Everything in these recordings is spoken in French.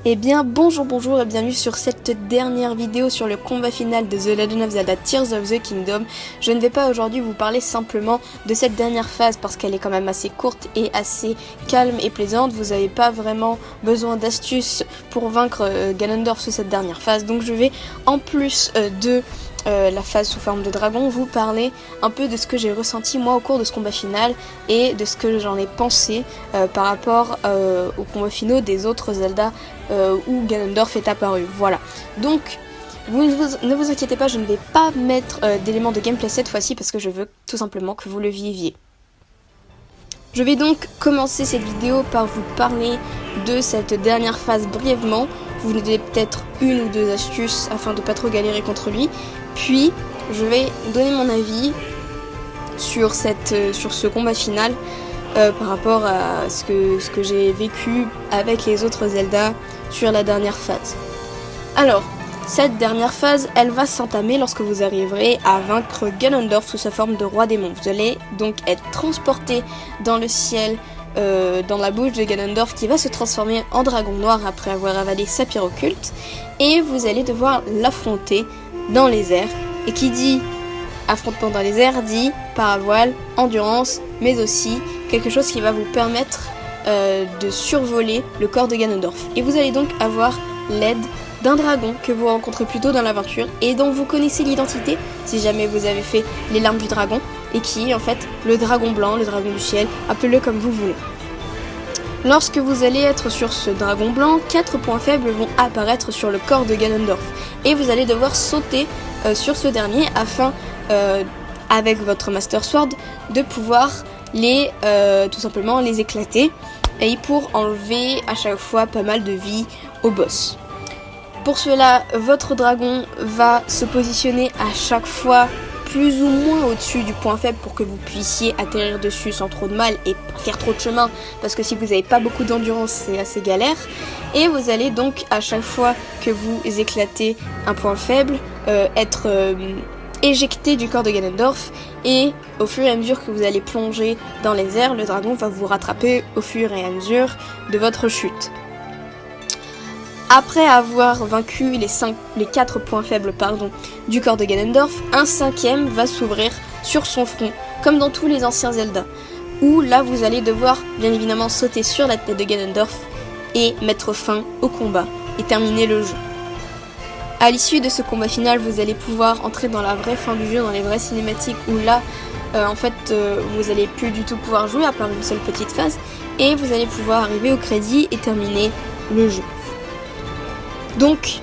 Eh bien bonjour et bienvenue sur cette dernière vidéo sur le combat final de The Legend of Zelda Tears of the Kingdom. Je ne vais pas aujourd'hui vous parler simplement de cette dernière phase parce qu'elle est quand même assez courte et assez calme et plaisante. Vous n'avez pas vraiment besoin d'astuces pour vaincre Ganondorf sur cette dernière phase. Donc je vais en plus de la phase sous forme de dragon, vous parler un peu de ce que j'ai ressenti moi au cours de ce combat final et de ce que j'en ai pensé par rapport aux combats finaux des autres Zelda où Ganondorf est apparu. Voilà. Donc, ne vous inquiétez pas, je ne vais pas mettre d'éléments de gameplay cette fois-ci parce que je veux tout simplement que vous le viviez. Je vais donc commencer cette vidéo par vous parler de cette dernière phase brièvement. Vous vous donnez peut-être une ou deux astuces afin de pas trop galérer contre lui. Puis, je vais donner mon avis sur ce combat final par rapport à ce que j'ai vécu avec les autres Zelda sur la dernière phase. Alors, cette dernière phase, elle va s'entamer lorsque vous arriverez à vaincre Ganondorf sous sa forme de roi démon. Vous allez donc être transporté dans le ciel, dans la bouche de Ganondorf qui va se transformer en dragon noir après avoir avalé sa pierre occulte. Et vous allez devoir l'affronter dans les airs. Et qui dit affrontement dans les airs dit paravoile, endurance, mais aussi quelque chose qui va vous permettre de survoler le corps de Ganondorf. Et vous allez donc avoir l'aide d'un dragon que vous rencontrez plus tôt dans l'aventure et dont vous connaissez l'identité si jamais vous avez fait les larmes du dragon, et qui est en fait le dragon blanc, le dragon du ciel, appelez-le comme vous voulez. Lorsque vous allez être sur ce dragon blanc, 4 points faibles vont apparaître sur le corps de Ganondorf et vous allez devoir sauter sur ce dernier afin, avec votre Master Sword, de pouvoir tout simplement les éclater et pour enlever à chaque fois pas mal de vie au boss. Pour cela, votre dragon va se positionner à chaque fois plus ou moins au-dessus du point faible pour que vous puissiez atterrir dessus sans trop de mal et pas faire trop de chemin, parce que si vous n'avez pas beaucoup d'endurance, c'est assez galère. Et vous allez donc à chaque fois que vous éclatez un point faible, être éjecté du corps de Ganondorf, et au fur et à mesure que vous allez plonger dans les airs, le dragon va vous rattraper au fur et à mesure de votre chute. Après avoir vaincu les 4 points faibles du corps de Ganondorf, un 5e va s'ouvrir sur son front, comme dans tous les anciens Zelda, où là vous allez devoir bien évidemment sauter sur la tête de Ganondorf et mettre fin au combat et terminer le jeu. À l'issue de ce combat final, vous allez pouvoir entrer dans la vraie fin du jeu, dans les vraies cinématiques, où là vous allez plus du tout pouvoir jouer à part une seule petite phase, et vous allez pouvoir arriver au crédit et terminer le jeu. Donc,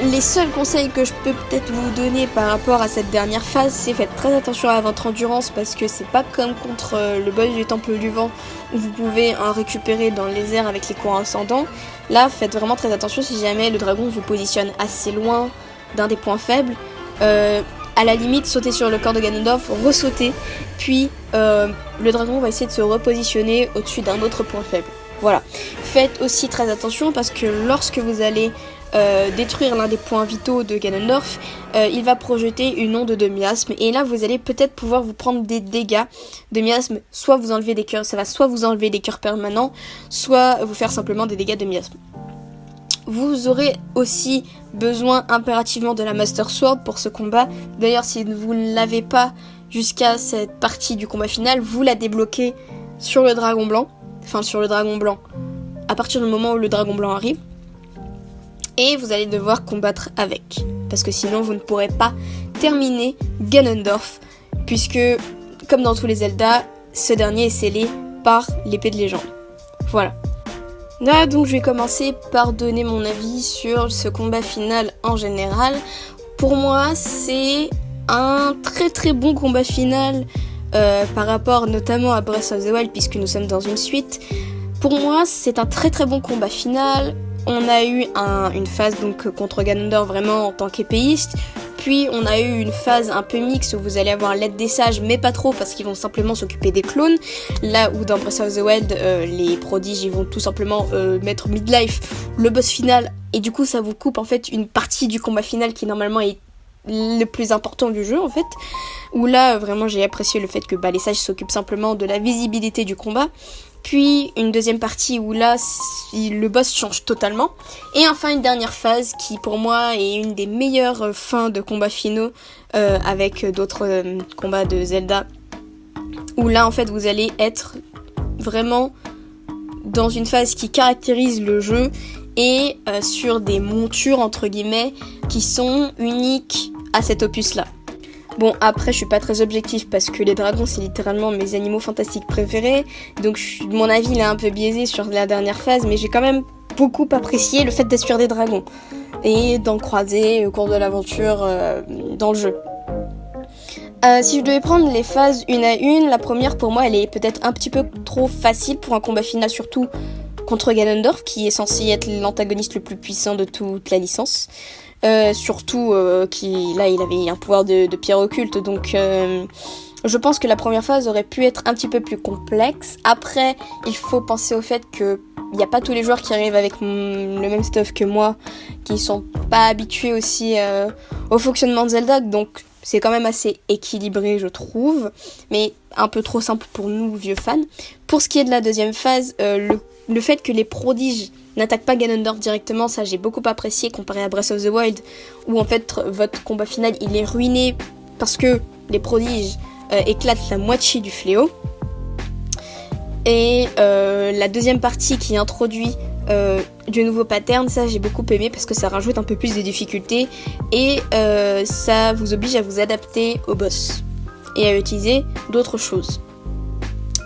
les seuls conseils que je peux peut-être vous donner par rapport à cette dernière phase, c'est faites très attention à votre endurance, parce que c'est pas comme contre le boss du Temple du Vent où vous pouvez en récupérer dans les airs avec les courants ascendants. Là, faites vraiment très attention si jamais le dragon vous positionne assez loin d'un des points faibles. À la limite, sautez sur le corps de Ganondorf, ressautez, puis le dragon va essayer de se repositionner au-dessus d'un autre point faible. Voilà. Faites aussi très attention parce que lorsque vous allez détruire l'un des points vitaux de Ganondorf, il va projeter une onde de miasme, et là vous allez peut-être pouvoir vous prendre des dégâts de miasme, soit vous enlever des cœurs, ça va soit vous enlever des cœurs permanents, soit vous faire simplement des dégâts de miasme. Vous aurez aussi besoin impérativement de la Master Sword pour ce combat. D'ailleurs, si vous ne l'avez pas jusqu'à cette partie du combat final, vous la débloquez sur le dragon blanc, à partir du moment où le dragon blanc arrive. Et vous allez devoir combattre avec, parce que sinon vous ne pourrez pas terminer Ganondorf, puisque comme dans tous les Zelda, ce dernier est scellé par l'épée de légende. Voilà. Là donc je vais commencer par donner mon avis sur ce combat final en général. Pour moi c'est un très très bon combat final par rapport notamment à Breath of the Wild, puisque nous sommes dans une suite. Pour moi c'est un très très bon combat final. On a eu une phase donc contre Ganondorf vraiment en tant qu'épéiste, puis on a eu une phase un peu mixte où vous allez avoir l'aide des sages, mais pas trop parce qu'ils vont simplement s'occuper des clones, là où dans Breath of the Wild les prodiges ils vont tout simplement mettre midlife, le boss final, et du coup ça vous coupe en fait une partie du combat final qui normalement est le plus important du jeu en fait, où là vraiment j'ai apprécié le fait que les sages s'occupent simplement de la visibilité du combat. puis une deuxième partie où là le boss change totalement, et enfin une dernière phase qui pour moi est une des meilleures fins de combats finaux avec d'autres combats de Zelda, où là en fait vous allez être vraiment dans une phase qui caractérise le jeu et sur des montures entre guillemets qui sont uniques à cet opus là. Bon, après je suis pas très objectif parce que les dragons c'est littéralement mes animaux fantastiques préférés, donc mon avis il est un peu biaisé sur la dernière phase, mais j'ai quand même beaucoup apprécié le fait d'être sur des dragons et d'en croiser au cours de l'aventure dans le jeu. Si je devais prendre les phases une à une, la première pour moi elle est peut-être un petit peu trop facile pour un combat final, surtout contre Ganondorf qui est censé être l'antagoniste le plus puissant de toute la licence. Surtout il avait un pouvoir de pierre occulte, donc je pense que la première phase aurait pu être un petit peu plus complexe. Après, il faut penser au fait que il n'y a pas tous les joueurs qui arrivent avec le même stuff que moi, qui sont pas habitués aussi au fonctionnement de Zelda, donc c'est quand même assez équilibré je trouve, mais un peu trop simple pour nous vieux fans. Pour ce qui est de la deuxième phase, le fait que les prodiges n'attaquent pas Ganondorf directement, ça j'ai beaucoup apprécié comparé à Breath of the Wild, où en fait votre combat final il est ruiné parce que les prodiges éclatent la moitié du fléau. Et la deuxième partie qui introduit du nouveau pattern, ça j'ai beaucoup aimé parce que ça rajoute un peu plus de difficultés et ça vous oblige à vous adapter au boss et à utiliser d'autres choses.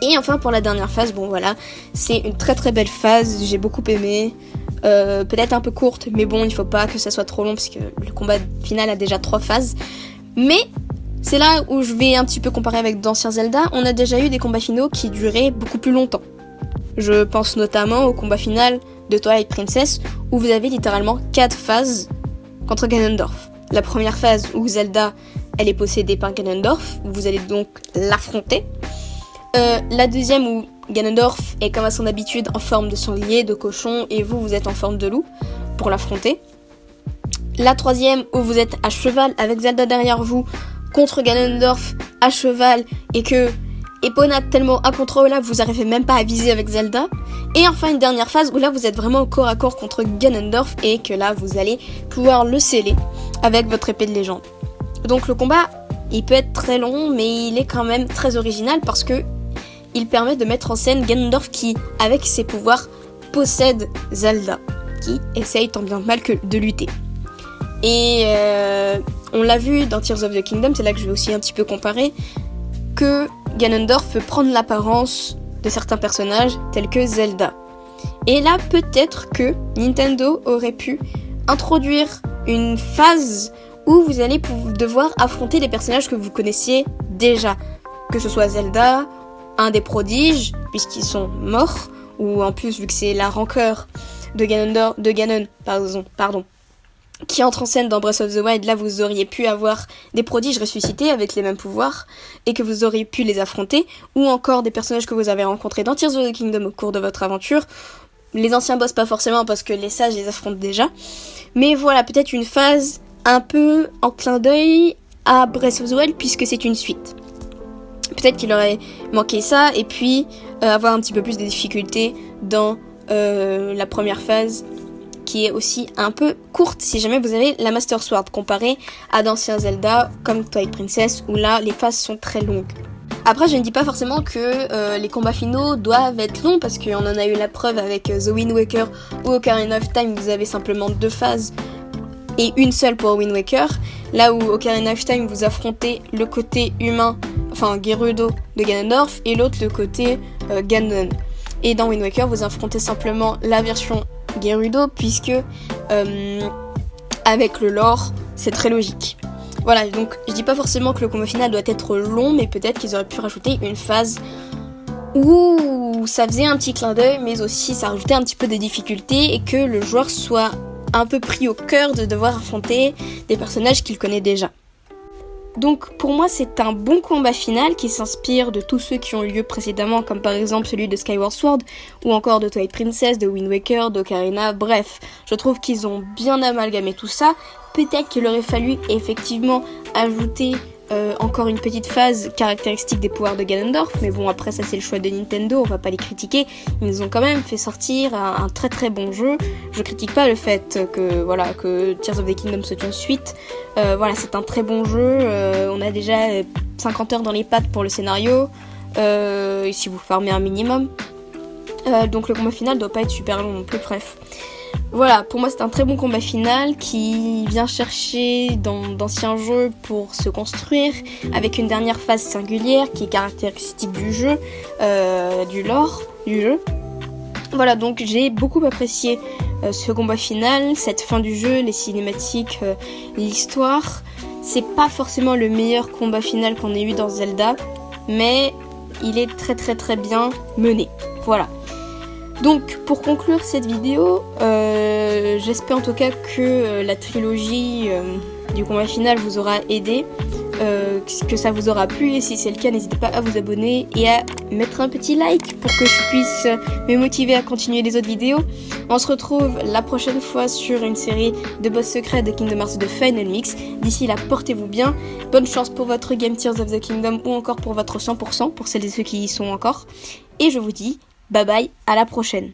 Et enfin pour la dernière phase, bon voilà, c'est une très très belle phase, j'ai beaucoup aimé, peut-être un peu courte, mais bon il faut pas que ça soit trop long parce que le combat final a déjà 3 phases, mais c'est là où je vais un petit peu comparer avec d'anciens Zelda. On a déjà eu des combats finaux qui duraient beaucoup plus longtemps. Je pense notamment au combat final de Twilight Princess où vous avez littéralement 4 phases contre Ganondorf. La première phase où Zelda elle est possédée par Ganondorf, où vous allez donc l'affronter. La deuxième où Ganondorf est comme à son habitude en forme de sanglier, de cochon, et vous êtes en forme de loup pour l'affronter. La troisième où vous êtes à cheval avec Zelda derrière vous contre Ganondorf à cheval et que Epona tellement incontrôlable vous n'arrivez même pas à viser avec Zelda. Et enfin une dernière phase où là vous êtes vraiment au corps à corps contre Ganondorf et que là vous allez pouvoir le sceller avec votre épée de légende. Donc le combat il peut être très long mais il est quand même très original parce que il permet de mettre en scène Ganondorf qui avec ses pouvoirs possède Zelda qui essaye tant bien que mal que de lutter. Et on l'a vu dans Tears of the Kingdom, c'est là que je vais aussi un petit peu comparer, que Ganondorf peut prendre l'apparence de certains personnages tels que Zelda. Et là, peut-être que Nintendo aurait pu introduire une phase où vous allez devoir affronter des personnages que vous connaissiez déjà. Que ce soit Zelda, un des prodiges, puisqu'ils sont morts, ou en plus, vu que c'est la rancœur de Ganon, qui entre en scène dans Breath of the Wild, là vous auriez pu avoir des prodiges ressuscités avec les mêmes pouvoirs et que vous auriez pu les affronter, ou encore des personnages que vous avez rencontrés dans Tears of the Kingdom au cours de votre aventure. Les anciens boss pas forcément parce que les sages les affrontent déjà, mais voilà, peut-être une phase un peu en clin d'œil à Breath of the Wild puisque c'est une suite. Peut-être qu'il aurait manqué ça et puis avoir un petit peu plus de difficultés dans la première phase qui est aussi un peu courte si jamais vous avez la Master Sword comparée à d'anciens Zelda comme Twilight Princess où là les phases sont très longues. Après je ne dis pas forcément que les combats finaux doivent être longs parce qu'on en a eu la preuve avec The Wind Waker ou Ocarina of Time, vous avez simplement 2 phases et une seule pour Wind Waker, là où Ocarina of Time vous affrontez le côté humain, enfin Gerudo de Ganondorf et l'autre le côté Ganon. Et dans Wind Waker vous affrontez simplement la version Gerudo puisque avec le lore c'est très logique. Voilà, donc je dis pas forcément que le combat final doit être long, mais peut-être qu'ils auraient pu rajouter une phase où ça faisait un petit clin d'œil, mais aussi ça rajoutait un petit peu de difficulté et que le joueur soit un peu pris au cœur de devoir affronter des personnages qu'il connaît déjà. Donc pour moi c'est un bon combat final qui s'inspire de tous ceux qui ont eu lieu précédemment, comme par exemple celui de Skyward Sword ou encore de Twilight Princess, de Wind Waker, d'Ocarina, bref, je trouve qu'ils ont bien amalgamé tout ça. Peut-être qu'il aurait fallu effectivement ajouter encore une petite phase caractéristique des pouvoirs de Ganondorf, mais bon, après ça c'est le choix de Nintendo, on va pas les critiquer. Ils nous ont quand même fait sortir un très très bon jeu. Je critique pas le fait que Tears of the Kingdom soit une suite. C'est un très bon jeu. On a déjà 50 heures dans les pattes pour le scénario, si vous farmez un minimum. Donc le combat final doit pas être super long non plus, bref. Voilà, pour moi c'est un très bon combat final qui vient chercher d'anciens jeux pour se construire, avec une dernière phase singulière qui est caractéristique du jeu, du lore du jeu. Voilà, donc j'ai beaucoup apprécié ce combat final, cette fin du jeu, les cinématiques, l'histoire. C'est pas forcément le meilleur combat final qu'on ait eu dans Zelda, mais il est très très très bien mené. Voilà. Donc pour conclure cette vidéo, j'espère en tout cas que la trilogie du combat final vous aura aidé, que ça vous aura plu, et si c'est le cas n'hésitez pas à vous abonner et à mettre un petit like pour que je puisse me motiver à continuer les autres vidéos. On se retrouve la prochaine fois sur une série de boss secrets de Kingdom Hearts 2 Final Mix. D'ici là, portez-vous bien, bonne chance pour votre game Tears of the Kingdom ou encore pour votre 100% pour celles et ceux qui y sont encore, et je vous dis bye bye, à la prochaine.